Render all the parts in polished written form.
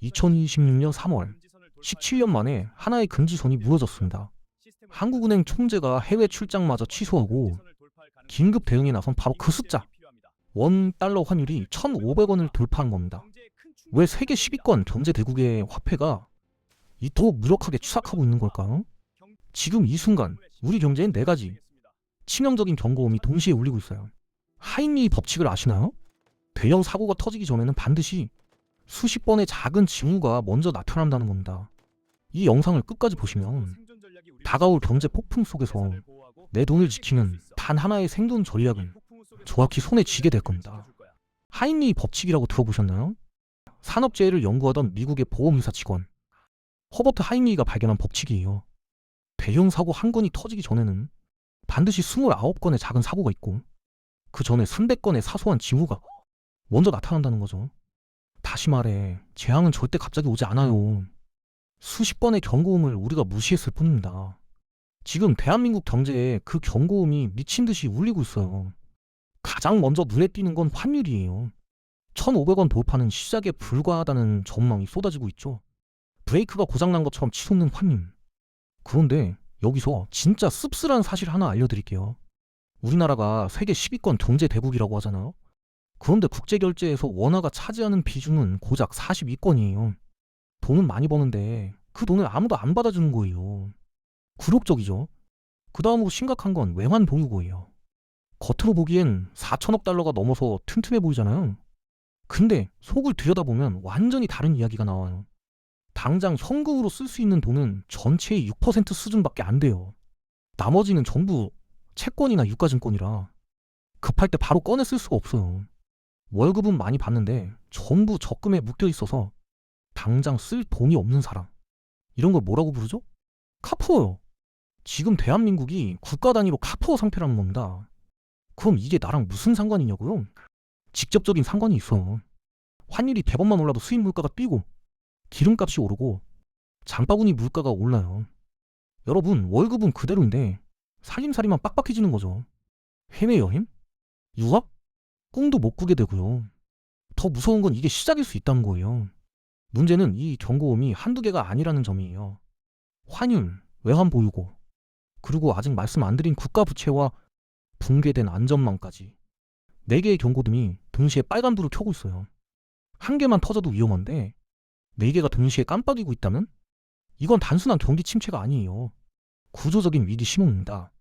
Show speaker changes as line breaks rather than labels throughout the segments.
2026년 3월 17년 만에 하나의 금지선이 무너졌습니다. 한국은행 총재가 해외 출장마저 취소하고 긴급 대응에 나선 바로 그 숫자. 원 달러 환율이 1,500원을 돌파한 겁니다. 왜 세계 10위권 경제 대국의 화폐가 이토록 무력하게 추락하고 있는 걸까요? 지금 이 순간 우리 경제엔 네 가지 치명적인 경고음이 동시에 울리고 있어요. 하인리 법칙을 아시나요? 대형 사고가 터지기 전에는 반드시 수십 번의 작은 징후가 먼저 나타난다는 겁니다. 이 영상을 끝까지 보시면 다가올 경제 폭풍 속에서 내 돈을 지키는 단 하나의 생존 전략은 정확히 손에 쥐게 될 겁니다. 하인리 법칙이라고 들어보셨나요? 산업재해를 연구하던 미국의 보험회사 직원 허버트 하인리가 발견한 법칙이에요. 대형 사고 한 건이 터지기 전에는 반드시 29건의 작은 사고가 있고 그 전에 300건의 사소한 징후가 먼저 나타난다는 거죠. 다시 말해 재앙은 절대 갑자기 오지 않아요. 수십 번의 경고음을 우리가 무시했을 뿐입니다. 지금 대한민국 경제에 그 경고음이 미친 듯이 울리고 있어요. 가장 먼저 눈에 띄는 건 환율이에요. 1,500원 돌파는 시작에 불과하다는 전망이 쏟아지고 있죠. 브레이크가 고장난 것처럼 치솟는 환율. 그런데 여기서 진짜 씁쓸한 사실 하나 알려드릴게요. 우리나라가 세계 10위권 경제 대국이라고 하잖아요. 그런데 국제결제에서 원화가 차지하는 비중은 고작 42건이에요. 돈은 많이 버는데 그 돈을 아무도 안 받아주는 거예요. 굴욕적이죠. 그 다음으로 심각한 건 외환 보유고예요. 겉으로 보기엔 4천억 달러가 넘어서 튼튼해 보이잖아요. 근데 속을 들여다보면 완전히 다른 이야기가 나와요. 당장 현금으로 쓸 수 있는 돈은 전체의 6% 수준밖에 안 돼요. 나머지는 전부 채권이나 유가증권이라 급할 때 바로 꺼내 쓸 수가 없어요. 월급은 많이 받는데 전부 적금에 묶여 있어서 당장 쓸 돈이 없는 사람. 이런 걸 뭐라고 부르죠? 카푸어요. 지금 대한민국이 국가 단위로 카푸어 상태라는 겁니다. 그럼 이게 나랑 무슨 상관이냐고요? 직접적인 상관이 있어. 환율이 대번만 올라도 수입 물가가 뛰고 기름값이 오르고 장바구니 물가가 올라요. 여러분 월급은 그대로인데 살림살이만 빡빡해지는 거죠. 해외여행? 유학? 꿈도 못 꾸게 되고요. 더 무서운 건 이게 시작일 수 있다는 거예요. 문제는 이 경고음이 한두 개가 아니라는 점이에요. 환율, 외환 보유고, 그리고 아직 말씀 안 드린 국가 부채와 붕괴된 안전망까지 4개의 경고등이 동시에 빨간불을 켜고 있어요. 한 개만 터져도 위험한데 4개가 동시에 깜빡이고 있다면 이건 단순한 경기 침체가 아니에요. 구조적인 위기 신호입니다.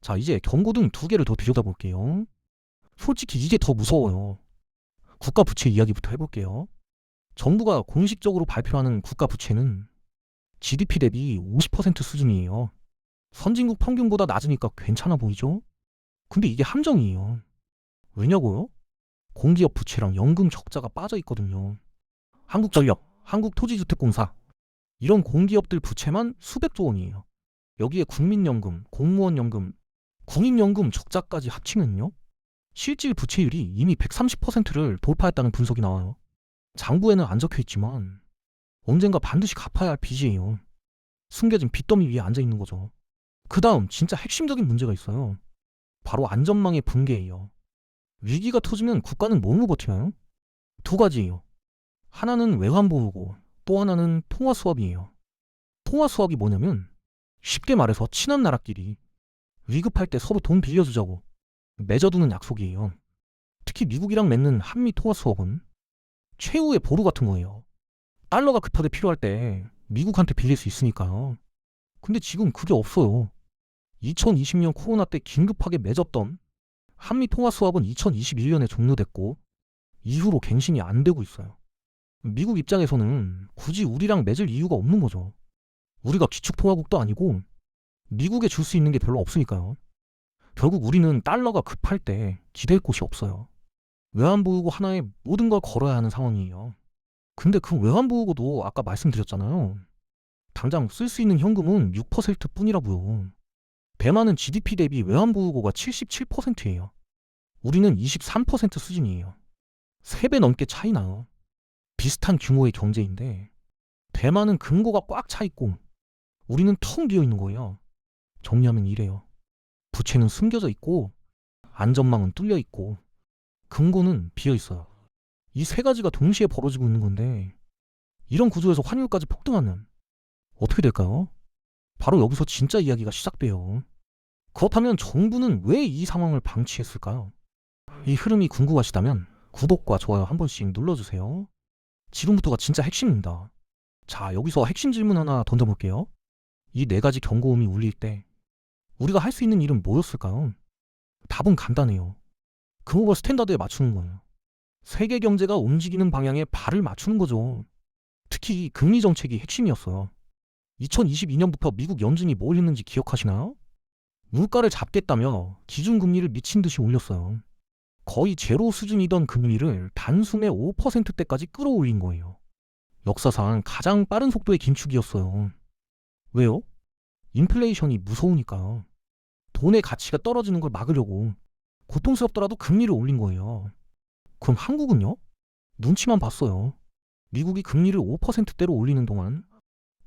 자, 이제 경고등 2개를 더 들여다볼게요. 솔직히 이게 더 무서워요. 국가 부채 이야기부터 해볼게요. 정부가 공식적으로 발표하는 국가 부채는 GDP 대비 50% 수준이에요. 선진국 평균보다 낮으니까 괜찮아 보이죠? 근데 이게 함정이에요. 왜냐고요? 공기업 부채랑 연금 적자가 빠져 있거든요. 한국전력, 한국토지주택공사 이런 공기업들 부채만 수백조 원이에요. 여기에 국민연금, 공무원연금, 국민연금 적자까지 합치면요. 실질 부채율이 이미 130%를 돌파했다는 분석이 나와요. 장부에는 안 적혀있지만 언젠가 반드시 갚아야 할 빚이에요. 숨겨진 빚더미 위에 앉아있는 거죠. 그 다음 진짜 핵심적인 문제가 있어요. 바로 안전망의 붕괴예요. 위기가 터지면 국가는 뭘로 버티나요? 2가지예요. 하나는 외환보호고 또 하나는 통화수합이에요. 통화수합이 뭐냐면 쉽게 말해서 친한 나라끼리 위급할 때 서로 돈 빌려주자고 맺어두는 약속이에요. 특히 미국이랑 맺는 한미 통화수합은 최후의 보루 같은 거예요. 달러가 급하게 필요할 때 미국한테 빌릴 수 있으니까요. 근데 지금 그게 없어요. 2020년 코로나 때 긴급하게 맺었던 한미 통화수합은 2021년에 종료됐고 이후로 갱신이 안 되고 있어요. 미국 입장에서는 굳이 우리랑 맺을 이유가 없는 거죠. 우리가 기축통화국도 아니고 미국에 줄 수 있는 게 별로 없으니까요. 결국 우리는 달러가 급할 때 기댈 곳이 없어요. 외환보유고 하나에 모든 걸 걸어야 하는 상황이에요. 근데 그 외환보유고도 아까 말씀드렸잖아요. 당장 쓸 수 있는 현금은 6% 뿐이라고요. 대만은 GDP 대비 외환보유고가 77%예요. 우리는 23% 수준이에요. 3배 넘게 차이 나요. 비슷한 규모의 경제인데 대만은 금고가 꽉 차 있고 우리는 텅 비어 있는 거예요. 정리하면 이래요. 부채는 숨겨져 있고 안전망은 뚫려 있고 금고는 비어 있어요. 이 3가지가 동시에 벌어지고 있는 건데 이런 구조에서 환율까지 폭등하면 어떻게 될까요? 바로 여기서 진짜 이야기가 시작돼요. 그렇다면 정부는 왜 이 상황을 방치했을까요? 이 흐름이 궁금하시다면 구독과 좋아요 한 번씩 눌러주세요. 지금부터가 진짜 핵심입니다. 자, 여기서 핵심 질문 하나 던져볼게요. 이 네 가지 경고음이 울릴 때 우리가 할 수 있는 일은 뭐였을까요? 답은 간단해요. 글로벌 스탠다드에 맞추는 거예요. 세계 경제가 움직이는 방향에 발을 맞추는 거죠. 특히 금리 정책이 핵심이었어요. 2022년부터 미국 연준이 뭘 했는지 기억하시나요? 물가를 잡겠다며 기준금리를 미친 듯이 올렸어요. 거의 제로 수준이던 금리를 단숨에 5%대까지 끌어올린 거예요. 역사상 가장 빠른 속도의 긴축이었어요. 왜요? 인플레이션이 무서우니까요. 돈의 가치가 떨어지는 걸 막으려고 고통스럽더라도 금리를 올린 거예요. 그럼 한국은요? 눈치만 봤어요. 미국이 금리를 5%대로 올리는 동안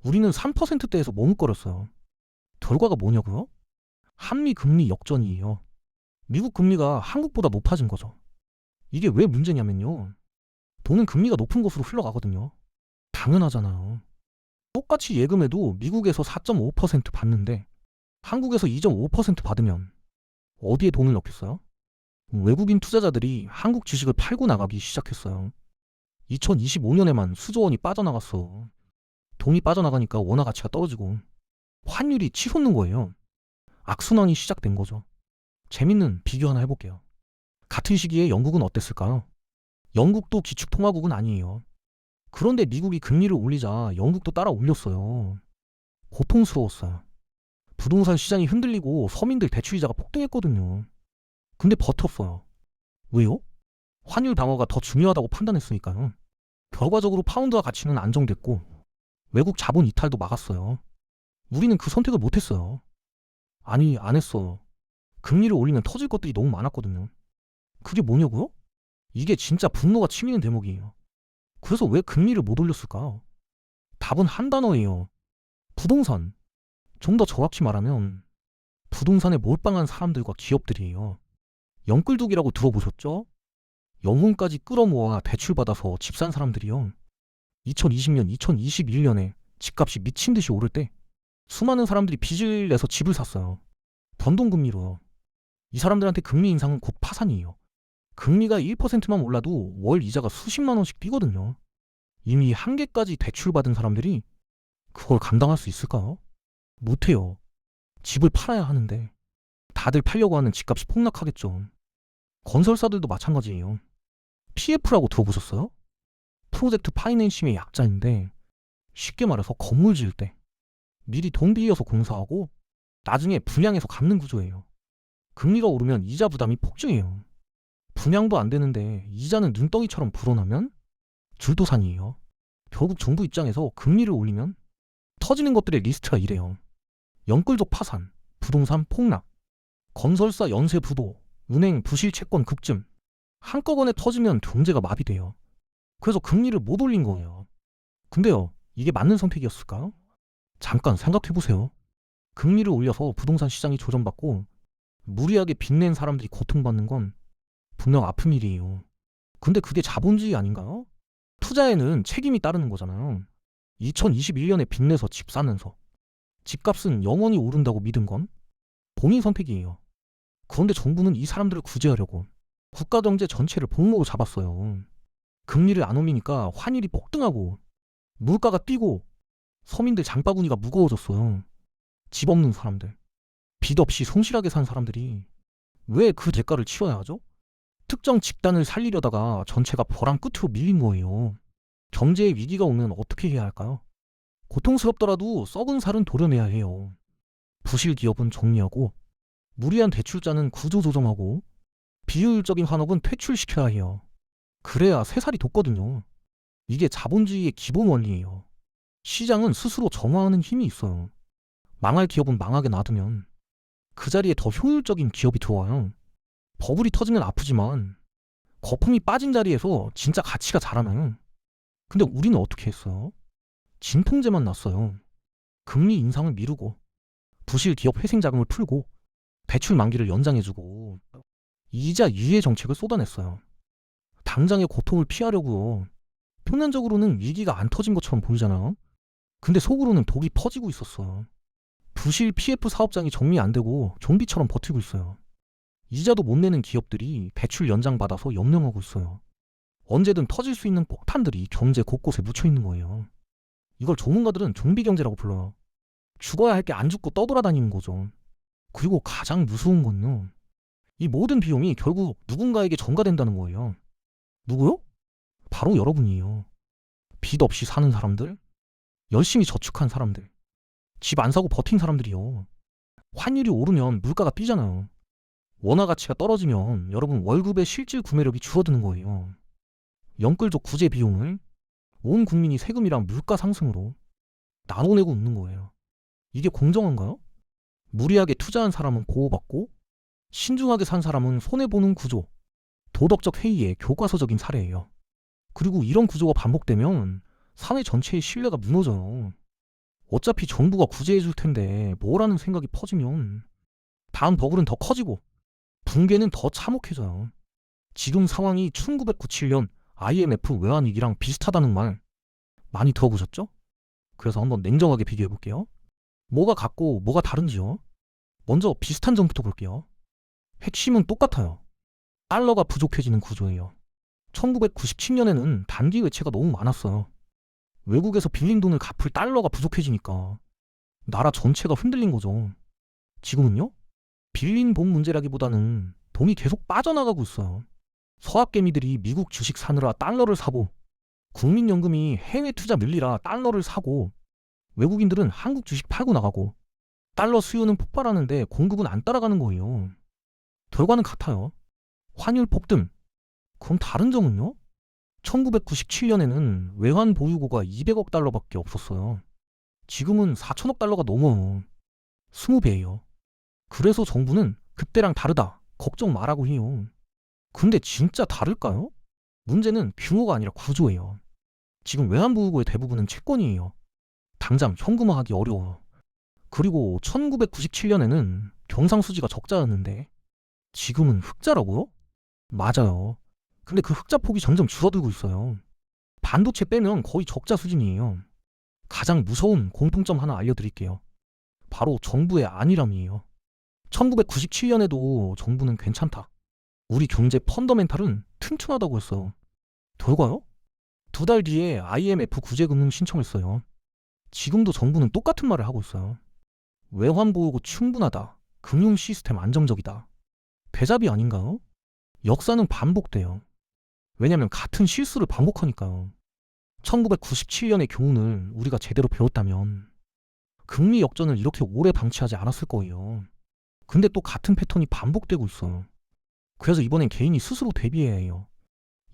우리는 3%대에서 머뭇거렸어요. 결과가 뭐냐고요? 한미 금리 역전이에요. 미국 금리가 한국보다 높아진 거죠. 이게 왜 문제냐면요. 돈은 금리가 높은 곳으로 흘러가거든요. 당연하잖아요. 똑같이 예금해도 미국에서 4.5% 받는데 한국에서 2.5% 받으면 어디에 돈을 넣겠어요? 외국인 투자자들이 한국 주식을 팔고 나가기 시작했어요. 2025년에만 수조 원이 빠져나갔어. 돈이 빠져나가니까 원화 가치가 떨어지고 환율이 치솟는 거예요. 악순환이 시작된 거죠. 재밌는 비교 하나 해볼게요. 같은 시기에 영국은 어땠을까요? 영국도 기축통화국은 아니에요. 그런데 미국이 금리를 올리자 영국도 따라 올렸어요. 고통스러웠어요. 부동산 시장이 흔들리고 서민들 대출이자가 폭등했거든요. 근데 버텼어요. 왜요? 환율 방어가 더 중요하다고 판단했으니까요. 결과적으로 파운드화 가치는 안정됐고 외국 자본 이탈도 막았어요. 우리는 그 선택을 못했어요. 아니, 안 했어. 금리를 올리면 터질 것들이 너무 많았거든요. 그게 뭐냐고요? 이게 진짜 분노가 치미는 대목이에요. 그래서 왜 금리를 못 올렸을까? 답은 한 단어예요. 부동산. 좀 더 정확히 말하면 부동산에 몰빵한 사람들과 기업들이에요. 영끌두기라고 들어보셨죠? 영혼까지 끌어모아 대출받아서 집 산 사람들이요. 2020년, 2021년에 집값이 미친 듯이 오를 때 수많은 사람들이 빚을 내서 집을 샀어요. 변동금리로요. 이 사람들한테 금리 인상은 곧 파산이에요. 금리가 1%만 올라도 월 이자가 수십만 원씩 뛰거든요. 이미 한 개까지 대출받은 사람들이 그걸 감당할 수 있을까요? 못해요. 집을 팔아야 하는데 다들 팔려고 하는 집값이 폭락하겠죠. 건설사들도 마찬가지예요. PF라고 들어보셨어요? 프로젝트 파이낸싱의 약자인데 쉽게 말해서 건물 지을 때 미리 돈 빌려서 공사하고 나중에 분양해서 갚는 구조예요. 금리가 오르면 이자 부담이 폭증해요. 분양도 안 되는데 이자는 눈덩이처럼 불어나면 줄도산이에요. 결국 정부 입장에서 금리를 올리면 터지는 것들의 리스트가 이래요. 영끌족 파산, 부동산 폭락, 건설사 연쇄 부도, 은행 부실 채권 급증. 한꺼번에 터지면 경제가 마비돼요. 그래서 금리를 못 올린 거예요. 근데요, 이게 맞는 선택이었을까요? 잠깐 생각해보세요. 금리를 올려서 부동산 시장이 조정받고 무리하게 빚낸 사람들이 고통받는 건 분명 아픈 일이에요. 근데 그게 자본주의 아닌가요? 투자에는 책임이 따르는 거잖아요. 2021년에 빚내서 집 사면서 집값은 영원히 오른다고 믿은 건 본인 선택이에요. 그런데 정부는 이 사람들을 구제하려고 국가 경제 전체를 복목으로 잡았어요. 금리를 안 올리니까 환율이 폭등하고 물가가 뛰고 서민들 장바구니가 무거워졌어요. 집 없는 사람들, 빚 없이 성실하게 산 사람들이 왜 그 대가를 치러야 하죠? 특정 집단을 살리려다가 전체가 벼랑 끝으로 밀린 거예요. 경제의 위기가 오면 어떻게 해야 할까요? 고통스럽더라도 썩은 살은 도려내야 해요. 부실 기업은 정리하고 무리한 대출자는 구조조정하고 비효율적인 환업은 퇴출시켜야 해요. 그래야 새살이 돋거든요. 이게 자본주의의 기본 원리예요. 시장은 스스로 정화하는 힘이 있어요. 망할 기업은 망하게 놔두면 그 자리에 더 효율적인 기업이 들어와요. 버블이 터지면 아프지만 거품이 빠진 자리에서 진짜 가치가 자라나요. 근데 우리는 어떻게 했어요? 진통제만 났어요. 금리 인상을 미루고 부실 기업 회생 자금을 풀고 대출 만기를 연장해주고 이자 유예 정책을 쏟아냈어요. 당장의 고통을 피하려고요. 표면적으로는 위기가 안 터진 것처럼 보이잖아. 근데 속으로는 독이 퍼지고 있었어. 부실 PF 사업장이 정리 안 되고 좀비처럼 버티고 있어요. 이자도 못 내는 기업들이 배출 연장받아서 염려하고 있어요. 언제든 터질 수 있는 폭탄들이 경제 곳곳에 묻혀 있는 거예요. 이걸 전문가들은 좀비 경제라고 불러요. 죽어야 할 게 안 죽고 떠돌아다니는 거죠. 그리고 가장 무서운 건요. 이 모든 비용이 결국 누군가에게 전가된다는 거예요. 누구요? 바로 여러분이에요. 빚 없이 사는 사람들, 열심히 저축한 사람들, 집 안 사고 버틴 사람들이요. 환율이 오르면 물가가 뛰잖아요. 원화 가치가 떨어지면 여러분 월급의 실질 구매력이 줄어드는 거예요. 영끌족 구제 비용을 온 국민이 세금이랑 물가 상승으로 나눠내고 있는 거예요. 이게 공정한가요? 무리하게 투자한 사람은 보호받고 신중하게 산 사람은 손해보는 구조. 도덕적 해이의 교과서적인 사례예요. 그리고 이런 구조가 반복되면 사회 전체의 신뢰가 무너져요. 어차피 정부가 구제해줄 텐데 뭐라는 생각이 퍼지면 다음 버블은 더 커지고 붕괴는 더 참혹해져요. 지금 상황이 1997년 IMF 외환위기랑 비슷하다는 말 많이 들어보셨죠? 그래서 한번 냉정하게 비교해볼게요. 뭐가 같고 뭐가 다른지요? 먼저 비슷한 점부터 볼게요. 핵심은 똑같아요. 달러가 부족해지는 구조예요. 1997년에는 단기 외채가 너무 많았어요. 외국에서 빌린 돈을 갚을 달러가 부족해지니까 나라 전체가 흔들린 거죠. 지금은요? 빌린 돈 문제라기보다는 돈이 계속 빠져나가고 있어요. 서학개미들이 미국 주식 사느라 달러를 사고 국민연금이 해외 투자 늘리라 달러를 사고 외국인들은 한국 주식 팔고 나가고 달러 수요는 폭발하는데 공급은 안 따라가는 거예요. 결과는 같아요. 환율 폭등. 그럼 다른 점은요? 1997년에는 외환 보유고가 200억 달러밖에 없었어요. 지금은 4천억 달러가 넘어요. 20배예요. 그래서 정부는 그때랑 다르다. 걱정 말라고 해요. 근데 진짜 다를까요? 문제는 규모가 아니라 구조예요. 지금 외환 보유고의 대부분은 채권이에요. 당장 현금화하기 어려워요. 그리고 1997년에는 경상수지가 적자였는데 지금은 흑자라고요? 맞아요. 근데 그 흑자 폭이 점점 줄어들고 있어요. 반도체 빼면 거의 적자 수준이에요. 가장 무서운 공통점 하나 알려드릴게요. 바로 정부의 안일함이에요. 1997년에도 정부는 괜찮다. 우리 경제 펀더멘탈은 튼튼하다고 했어요. 결과요? 2달 뒤에 IMF 구제금융 신청했어요. 지금도 정부는 똑같은 말을 하고 있어요. 외환 보유고 충분하다. 금융 시스템 안정적이다. 대잡이 아닌가요? 역사는 반복돼요. 왜냐면 같은 실수를 반복하니까요. 1997년의 교훈을 우리가 제대로 배웠다면 금리 역전을 이렇게 오래 방치하지 않았을 거예요. 근데 또 같은 패턴이 반복되고 있어요. 그래서 이번엔 개인이 스스로 대비해야 해요.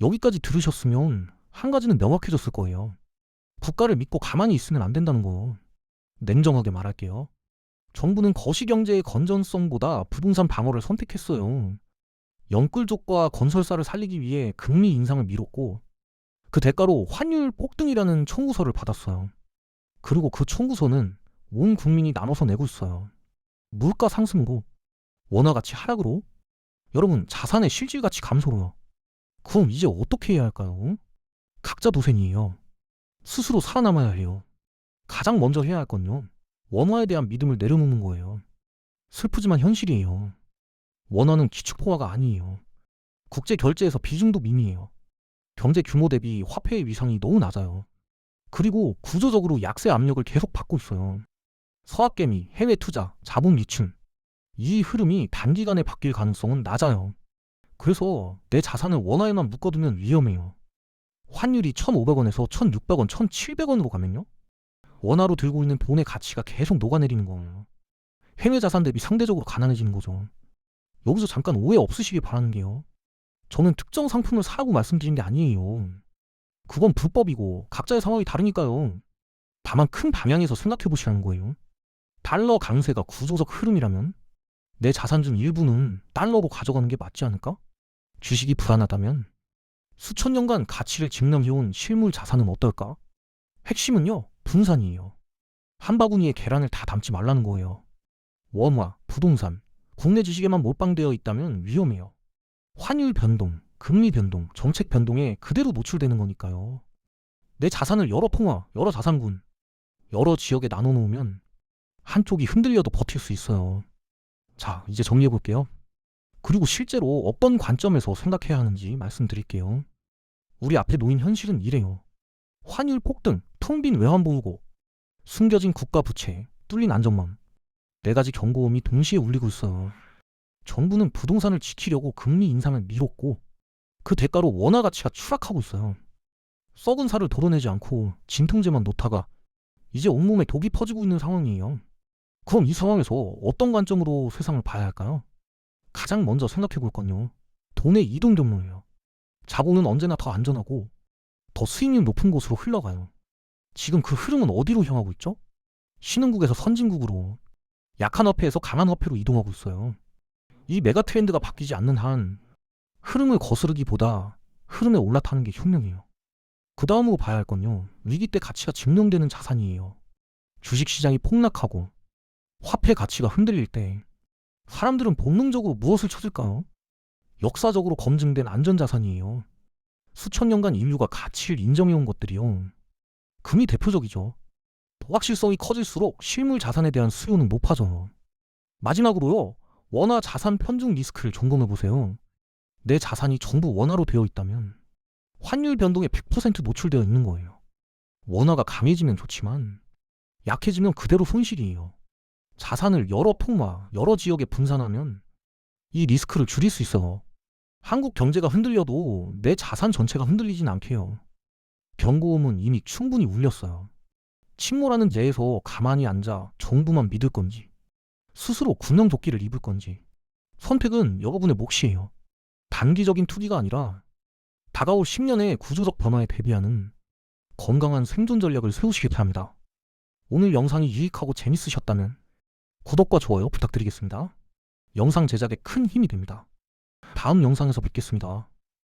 여기까지 들으셨으면 한 가지는 명확해졌을 거예요. 국가를 믿고 가만히 있으면 안 된다는 거. 냉정하게 말할게요. 정부는 거시경제의 건전성보다 부동산 방어를 선택했어요. 영끌족과 건설사를 살리기 위해 금리 인상을 미뤘고 그 대가로 환율 폭등이라는 청구서를 받았어요. 그리고 그 청구서는 온 국민이 나눠서 내고 있어요. 물가 상승으로, 원화 가치 하락으로, 여러분 자산의 실질 가치 감소로요. 그럼 이제 어떻게 해야 할까요? 각자 도생이에요. 스스로 살아남아야 해요. 가장 먼저 해야 할 건요. 원화에 대한 믿음을 내려놓는 거예요. 슬프지만 현실이에요. 원화는 기축포화가 아니에요. 국제 결제에서 비중도 미미해요. 경제 규모 대비 화폐의 위상이 너무 낮아요. 그리고 구조적으로 약세 압력을 계속 받고 있어요. 서학개미, 해외 투자, 자본 미충. 이 흐름이 단기간에 바뀔 가능성은 낮아요. 그래서 내 자산을 원화에만 묶어두면 위험해요. 환율이 1,500원에서 1,600원, 1,700원으로 가면요? 원화로 들고 있는 돈의 가치가 계속 녹아내리는 거예요. 해외 자산 대비 상대적으로 가난해지는 거죠. 여기서 잠깐 오해 없으시길 바라는 게요. 저는 특정 상품을 사라고 말씀드린 게 아니에요. 그건 불법이고 각자의 상황이 다르니까요. 다만 큰 방향에서 생각해 보시라는 거예요. 달러 강세가 구조적 흐름이라면 내 자산 중 일부는 달러로 가져가는 게 맞지 않을까? 주식이 불안하다면 수천 년간 가치를 증명해온 실물 자산은 어떨까? 핵심은요, 분산이에요. 한 바구니에 계란을 다 담지 말라는 거예요. 원화, 부동산, 국내 주식에만 몰빵되어 있다면 위험해요. 환율 변동, 금리 변동, 정책 변동에 그대로 노출되는 거니까요. 내 자산을 여러 통화, 여러 자산군, 여러 지역에 나눠 놓으면 한쪽이 흔들려도 버틸 수 있어요. 자, 이제 정리해 볼게요. 그리고 실제로 어떤 관점에서 생각해야 하는지 말씀드릴게요. 우리 앞에 놓인 현실은 이래요. 환율 폭등, 텅 빈 외환 보유고, 숨겨진 국가 부채, 뚫린 안전망. 네 가지 경고음이 동시에 울리고 있어요. 정부는 부동산을 지키려고 금리 인상을 미뤘고 그 대가로 원화 가치가 추락하고 있어요. 썩은 살을 덜어내지 않고 진통제만 놓다가 이제 온몸에 독이 퍼지고 있는 상황이에요. 그럼 이 상황에서 어떤 관점으로 세상을 봐야 할까요? 가장 먼저 생각해 볼 건요. 돈의 이동 경로예요. 자본은 언제나 더 안전하고 더 수익률 높은 곳으로 흘러가요. 지금 그 흐름은 어디로 향하고 있죠? 신흥국에서 선진국으로, 약한 화폐에서 강한 화폐로 이동하고 있어요. 이 메가 트렌드가 바뀌지 않는 한 흐름을 거스르기보다 흐름에 올라타는 게 혁명이에요. 그 다음으로 봐야 할 건요. 위기 때 가치가 증명되는 자산이에요. 주식시장이 폭락하고 화폐 가치가 흔들릴 때 사람들은 본능적으로 무엇을 찾을까요? 역사적으로 검증된 안전자산이에요. 수천 년간 인류가 가치를 인정해온 것들이요. 금이 대표적이죠. 도박실성이 커질수록 실물 자산에 대한 수요는 높아져요. 마지막으로요. 원화 자산 편중 리스크를 점검해보세요. 내 자산이 전부 원화로 되어 있다면 환율 변동에 100% 노출되어 있는 거예요. 원화가 강해지면 좋지만 약해지면 그대로 손실이에요. 자산을 여러 통화, 여러 지역에 분산하면 이 리스크를 줄일 수 있어요. 한국 경제가 흔들려도 내 자산 전체가 흔들리진 않게요. 경고음은 이미 충분히 울렸어요. 침몰하는 데에서 가만히 앉아 정부만 믿을 건지, 스스로 구명조끼를 입을 건지, 선택은 여러분의 몫이에요. 단기적인 투기가 아니라 다가올 10년의 구조적 변화에 대비하는 건강한 생존 전략을 세우시기 바랍니다. 오늘 영상이 유익하고 재밌으셨다면 구독과 좋아요 부탁드리겠습니다. 영상 제작에 큰 힘이 됩니다. 다음 영상에서 뵙겠습니다.